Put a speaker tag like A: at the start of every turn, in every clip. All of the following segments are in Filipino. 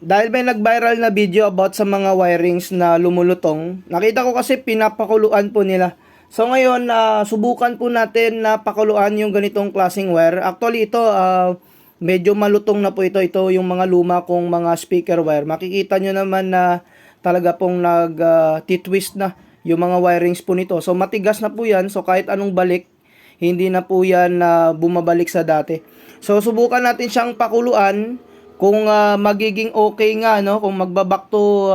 A: Dahil may nag-viral na video about sa mga wirings na lumulutong, nakita ko kasi pinapakuluan po nila. So ngayon, subukan po natin na pakuluan yung ganitong klaseng wire. Actually ito, medyo malutong na po ito. Ito yung mga luma kong mga speaker wire. Makikita nyo naman na talaga pong nag-titwist na yung mga wirings po nito. So matigas na po yan. So kahit anong balik, hindi na po yan bumabalik sa dati. So subukan natin siyang pakuluan. Kung magiging okay nga, no, kung magbaback to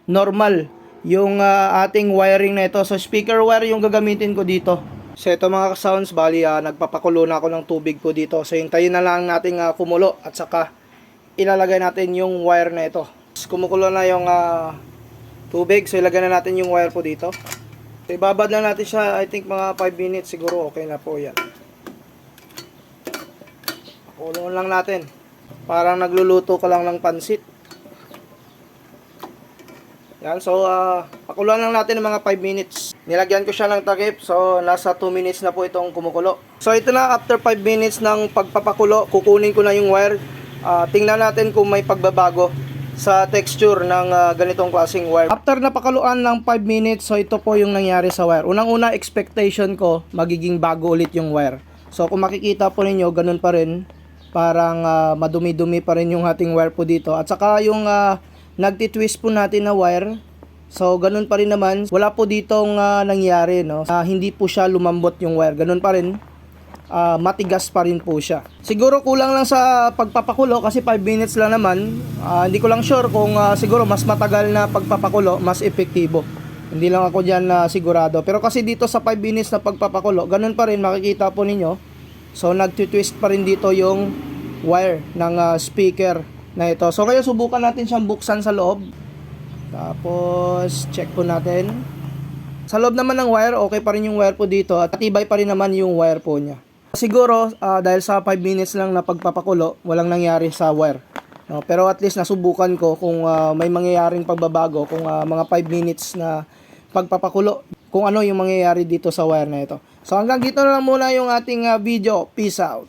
A: normal yung ating wiring na ito. So speaker wire yung gagamitin ko dito. So ito mga sounds, bali nagpapakulo na ako ng tubig po dito. So hintayin na lang nating kumulo at saka ilalagay natin yung wire na ito. Kumukulo na yung tubig, so ilagay na natin yung wire po dito. So ibabad na natin siya, I think mga 5 minutes siguro okay na po yan. Pakulong lang natin. Parang nagluluto ka lang ng pansit. Yan, so pakuluan lang natin ng mga 5 minutes. Nilagyan ko siya ng takip, so nasa 2 minutes na po itong kumukulo. So ito na, after 5 minutes ng pagpapakulo, kukunin ko na yung wire. Tingnan natin kung may pagbabago sa texture ng ganitong klaseng wire. After napakuluan ng 5 minutes, so ito po yung nangyari sa wire. Unang-una, expectation ko, magiging bago ulit yung wire. So kung makikita po ninyo, ganun pa rin. Parang madumi-dumi pa rin yung ating wire po dito. At saka yung nagtitwist po natin na wire, so ganun pa rin naman. Wala po ditong nangyari, no? Hindi po siya lumambot yung wire. Ganun pa rin. Matigas pa rin po siya. Siguro kulang lang sa pagpapakulo kasi 5 minutes lang naman. Hindi ko lang sure kung siguro mas matagal na pagpapakulo, mas epektibo. Hindi lang ako dyan sigurado. Pero kasi dito sa 5 minutes na pagpapakulo, ganun pa rin, makikita po ninyo. So nagtitwist pa rin dito yung wire ng speaker na ito. So kaya subukan natin siyang buksan sa loob. Tapos check po natin. Sa loob naman ng wire, okay pa rin yung wire po dito. At tibay pa rin naman yung wire po niya. Siguro dahil sa 5 minutes lang na pagpapakulo, walang nangyari sa wire. No, pero at least nasubukan ko kung may mangyayaring pagbabago, kung mga 5 minutes na pagpapakulo, kung ano yung mangyayari dito sa wire na ito. So hanggang dito na lang muna yung ating video. Peace out.